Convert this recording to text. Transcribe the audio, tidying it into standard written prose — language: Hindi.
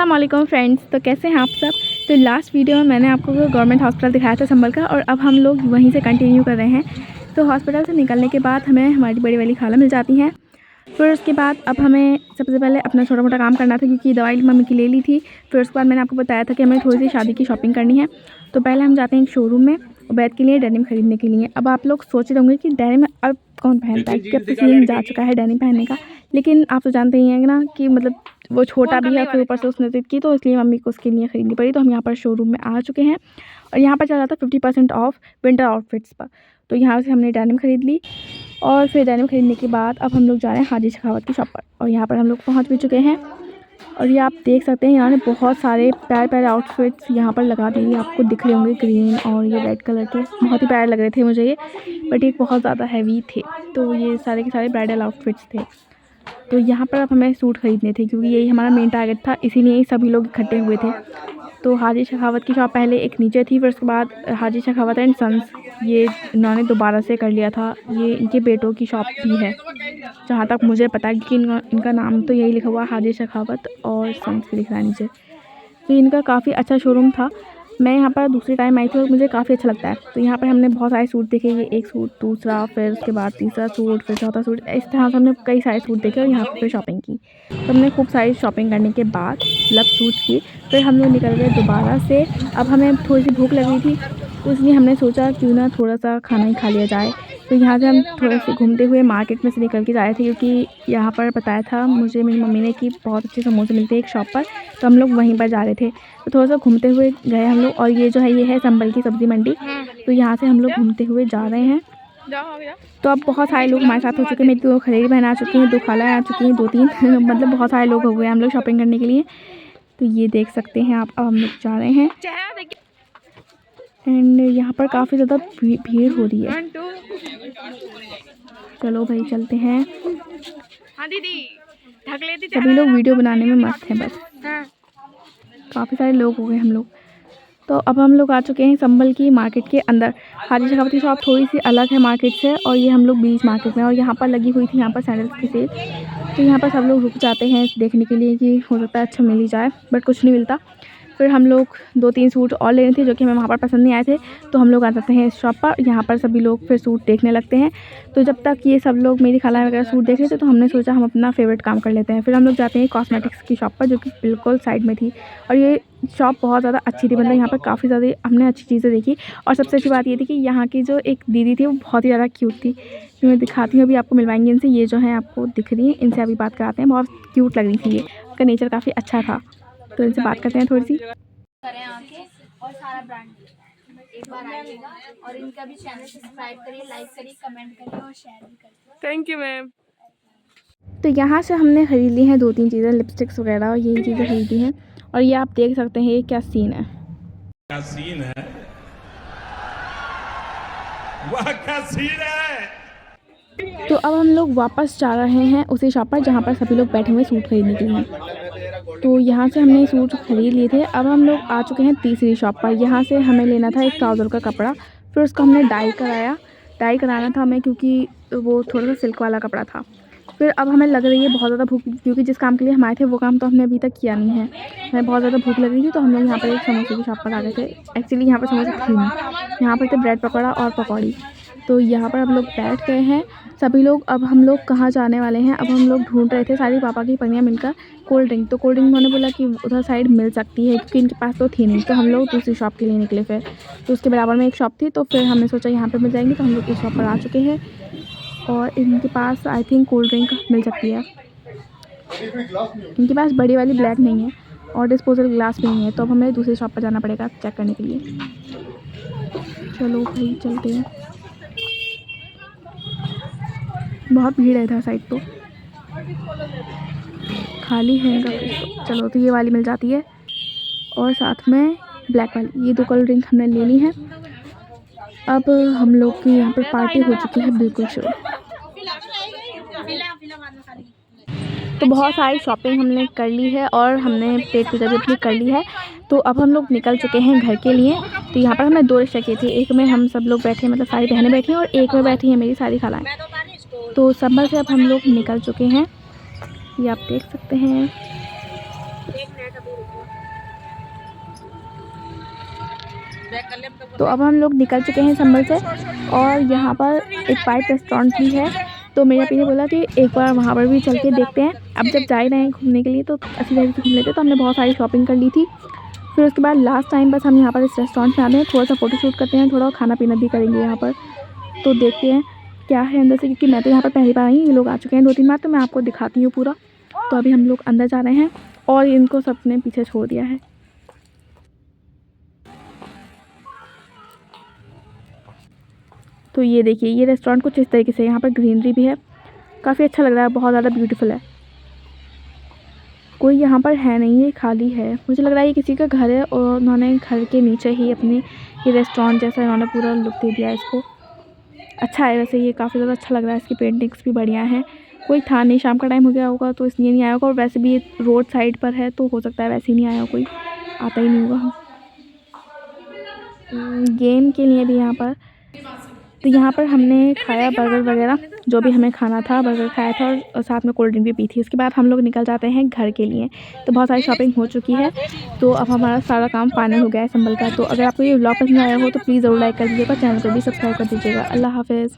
अस्सलाम वालेकुम फ्रेंड्स। तो कैसे हैं आप सब। तो लास्ट वीडियो में मैंने आपको गवर्नमेंट हॉस्पिटल दिखाया था संभल का, और अब हम लोग वहीं से कंटिन्यू कर रहे हैं। तो हॉस्पिटल से निकलने के बाद हमें हमारी बड़ी वाली खाला मिल जाती हैं। फिर उसके बाद अब हमें सबसे पहले अपना छोटा मोटा काम करना था, क्योंकि दवाई मम्मी की ले ली थी। फिर उसके बाद मैंने आपको बताया था कि हमें थोड़ी सी शादी की शॉपिंग करनी है। तो पहले हम जाते हैं एक शोरूम में बैग के लिए डेनिम खरीदने के लिए। अब आप लोग सोच रहे होंगे कि डेनिम अब कौन पहनता है, क्योंकि अब तो सीजन जा चुका है डेनिम पहनने का। लेकिन आप तो जानते ही हैं ना कि मतलब वो छोटा भी है, फिर ऊपर से उसने ज़िद की, तो इसलिए मम्मी को उसके लिए ख़रीदनी पड़ी। तो हम यहाँ पर शोरूम में आ चुके हैं और यहाँ पर चल रहा था 50% ऑफ विंटर आउटफिट्स पर। तो यहाँ से हमने डेनिम ख़रीद ली और फिर डेनिम ख़रीदने के बाद अब हम लोग जा रहे हैं हाजी शेखावत की शॉप पर। और यहाँ पर हम लोग पहुँच भी चुके हैं और ये आप देख सकते हैं यहाँ ने बहुत सारे प्यारे प्यारे आउटफिट्स यहाँ पर लगा दिए। आपको दिख रहे होंगे ग्रीन और ये रेड कलर के, बहुत ही प्यारे लग रहे थे मुझे ये, बट ये बहुत ज़्यादा हैवी थे। तो ये सारे के सारे ब्राइडल आउटफिट्स थे। तो यहाँ पर अब हमें सूट ख़रीदने थे, क्योंकि यही हमारा मेन टारगेट था, इसीलिए ही सभी लोग इकट्ठे हुए थे। तो हाजी शेखावत की शॉप पहले एक नीचे थी, फिर उसके बाद हाजी शेखावत एंड सन्स ये इन्होंने दोबारा से कर लिया था। ये इनके बेटों की शॉप भी है जहाँ तक मुझे पता है, कि इनका नाम तो यही लिखा हुआ हाजी शेखावत और सन्स भी लिख रहा है नीचे। तो इनका काफ़ी अच्छा शोरूम था। मैं यहाँ पर दूसरी टाइम आई थी और मुझे काफ़ी अच्छा लगता है। तो यहाँ पर हमने बहुत सारे सूट देखे, ये एक सूट, दूसरा, फिर उसके बाद तीसरा सूट, फिर चौथा सूट, इस तरह से हमने कई सारे सूट देखे और यहाँ पर फिर शॉपिंग की। तो हमने खूब सारी शॉपिंग करने के बाद मतलब सूट की, फिर हम लोग निकल गए दोबारा से। अब हमें थोड़ी सी भूख लग रही थी, तो इसलिए हमने सोचा क्यों ना थोड़ा सा खाना ही खा लिया जाए। तो यहाँ से हम थोड़े से घूमते हुए मार्केट में से निकल के जा रहे थे, क्योंकि यहाँ पर बताया था मुझे मेरी मम्मी ने कि बहुत अच्छे समोसे मिलते हैं एक शॉप पर। तो हम लोग वहीं पर जा रहे थे। तो थोड़ा सा घूमते हुए गए हम लोग। और ये जो है ये है संभल की सब्ज़ी मंडी। तो यहाँ से हम लोग घूमते हुए जा रहे हैं। तो अब बहुत सारे लोग हमारे साथ हो चुके हैं। मेरी 2 खलेरी बहन आ चुकी हैं, 2 खालाएँ आ चुकी हैं, 2-3 मतलब बहुत सारे लोग हो गए हम लोग शॉपिंग करने के लिए। तो ये देख सकते हैं आप, अब हम लोग जा रहे हैं एंड यहाँ पर काफ़ी ज़्यादा भीड़ हो रही है। चलो भाई चलते हैं। सभी लोग वीडियो बनाने में मस्त हैं, बस काफ़ी सारे लोग हो गए हम लोग। तो अब हम लोग आ चुके हैं संभल की मार्केट के अंदर। हाजी शेखावत की शॉप थोड़ी सी अलग है मार्केट से, और ये हम लोग बीच मार्केट में, और यहाँ पर लगी हुई थी यहाँ पर सैंडल्स की सेल। तो यहाँ पर सब लोग रुक जाते हैं देखने के लिए कि हो सकता है अच्छा मिल ही जाए, बट कुछ नहीं मिलता। फिर हम लोग 2-3 सूट और लेने थे जो कि हमें वहाँ पर पसंद नहीं आए थे। तो हम लोग आ जाते हैं इस शॉप पर, यहाँ पर सभी लोग फिर सूट देखने लगते हैं। तो जब तक ये सब लोग मेरी खाला वगैरह सूट देख रहे थे, तो हमने सोचा हम अपना फेवरेट काम कर लेते हैं। फिर हम लोग जाते हैं कॉस्मेटिक्स की शॉप पर, जो कि बिल्कुल साइड में थी। और ये शॉप बहुत ज़्यादा अच्छी थी, मतलब यहाँ पर काफ़ी ज़्यादा हमने अच्छी चीज़ें देखी। और सबसे अच्छी बात ये थी कि यहाँ की जो एक दीदी थी वो बहुत ही ज़्यादा क्यूट थी। तो मैं दिखाती हूँ, अभी आपको मिलवाएंगे इनसे। ये जो है आपको दिख रही है, इनसे अभी बात कराते हैं। बहुत क्यूट लग रही थी, ये उनका नेचर काफ़ी अच्छा था। तो इनसे बात करते हैं थोड़ी सी। करें आके और सारा ब्रांड एक बार आइएगा, और इनका भी चैनल सब्सक्राइब करिए, लाइक करिए, कमेंट करिए और शेयर भी करिए। Thank you ma'am. तो यहाँ से हमने खरीद ली हैं 2-3 चीज़ें, लिपस्टिक्स वगैरह, और यही चीज़ें खरीदी हैं। और ये आप देख सकते हैं ये क्या सीन है। क्या सीन है, वाह क्या सीन है। तो अब हम लोग वापस जा रहे हैं उसी शॉप पर जहाँ पर सभी लोग बैठे हुए सूट खरीदने के लिए। तो यहाँ से हमने सूट खरीद लिए थे। अब हम लोग आ चुके हैं तीसरी शॉप पर। यहाँ से हमें लेना था एक ट्राउज़र का कपड़ा, फिर उसको हमने डाई कराना था हमें, क्योंकि वो थोड़ा सा सिल्क वाला कपड़ा था। फिर अब हमें लग रही है बहुत ज़्यादा भूख, क्योंकि जिस काम के लिए हम आए थे वो काम तो हमने अभी तक किया नहीं है। हमें बहुत ज़्यादा भूख लग रही थी, तो हम लोग यहाँ पर एक समोसे की शॉप पर आ गए थे। एक्चुअली यहाँ पर समोसे थे नहीं, यहाँ पर थे ब्रेड पकौड़ा और पकौड़ी। तो यहाँ पर हम लोग बैठ गए हैं सभी लोग। अब हम लोग कहाँ जाने वाले हैं, अब हम लोग ढूंढ रहे थे सारी पापा की पनियाँ मिलकर कोल्ड ड्रिंक। तो कोल्ड ड्रिंक उन्होंने बोला कि उधर साइड मिल सकती है, क्योंकि इनके पास तो थी नहीं। तो हम लोग दूसरी शॉप के लिए निकले फिर। तो उसके बराबर में एक शॉप थी, तो फिर हमने सोचा यहाँ पर मिल जाएंगे। तो हम लोग इस शॉप पर आ चुके हैं और इनके पास आई थिंक कोल्ड ड्रिंक मिल सकती है। इनके पास बड़ी वाली ब्लैक नहीं है और डिस्पोजल ग्लास भी नहीं है। तो अब हमें दूसरी शॉप पर जाना पड़ेगा चेक करने के लिए। चलो भाई चलते हैं, बहुत भीड़ है इधर साइड, तो खाली है इनका कुछ। चलो तो ये वाली मिल जाती है और साथ में ब्लैक वाली। ये 2 कोल्ड ड्रिंक हमने ले ली हैं। अब हम लोग की यहाँ पर पार्टी हो चुकी है बिल्कुल शुरू। तो बहुत सारी शॉपिंग हमने कर ली है और हमने पेट पूजा भी अपनी कर ली है। तो अब हम लोग निकल चुके हैं घर के लिए। तो यहाँ पर हमने 2 रिक्शा किए थे, एक में हम सब लोग बैठे, मतलब सारी बहनें बैठी हैं, और एक में बैठी हैं मेरी सारी खालाएँ। तो संभल से अब हम लोग निकल चुके हैं, ये आप देख सकते हैं। तो अब हम लोग निकल चुके हैं संभल से और यहाँ पर एक बाइट रेस्टोरेंट भी है। तो मेरे पी ने बोला कि एक बार वहाँ पर भी चल के देखते हैं। अब जब जा ही रहे हैं घूमने के लिए तो अच्छी तरीके से घूम लेते। तो हमने बहुत सारी शॉपिंग कर ली थी। फिर उसके बाद लास्ट टाइम बस हम यहाँ पर इस रेस्टोरेंट में आते हैं, थोड़ा सा फ़ोटो शूट करते हैं, थोड़ा खाना पीना भी करेंगे यहाँ पर। तो देखते हैं क्या है अंदर से, क्योंकि मैं तो यहाँ पर पहली बार आई, ये लोग आ चुके हैं 2-3 बार, तो मैं आपको दिखाती हूँ पूरा। तो अभी हम लोग अंदर जा रहे हैं और इनको सबने पीछे छोड़ दिया है। तो ये देखिए, ये रेस्टोरेंट कुछ इस तरीके से, यहाँ पर ग्रीनरी भी है, काफ़ी अच्छा लग रहा है, बहुत ज़्यादा ब्यूटीफुल है। कोई यहाँ पर है नहीं, ये खाली है। मुझे लग रहा है ये किसी का घर है और उन्होंने घर के नीचे ही अपनी ये रेस्टोरेंट जैसा इन्होंने पूरा लुक दे दिया है इसको। अच्छा है वैसे, ये काफ़ी ज़्यादा अच्छा लग रहा है, इसकी पेंटिंग्स भी बढ़िया हैं। कोई था नहीं, शाम का टाइम हो गया होगा तो इसलिए नहीं आया होगा, और वैसे भी ये रोड साइड पर है तो हो सकता है वैसे ही नहीं आया, कोई आता ही नहीं होगा। गेम के लिए भी यहाँ पर, तो यहाँ पर हमने खाया बर्गर वगैरह, जो भी हमें खाना था, बर्गर खाया था और साथ में कोल्ड ड्रिंक भी पी थी। उसके बाद हम लोग निकल जाते हैं घर के लिए। तो बहुत सारी शॉपिंग हो चुकी है, तो अब हमारा सारा काम फाइनल हो गया है संभल का। तो अगर आपको ये व्लॉग पसंद आया हो तो प्लीज़ ज़रूर लाइक कर दीजिएगा, चैनल को भी सब्सक्राइब कर दीजिएगा। अल्लाह हाफ़िज़।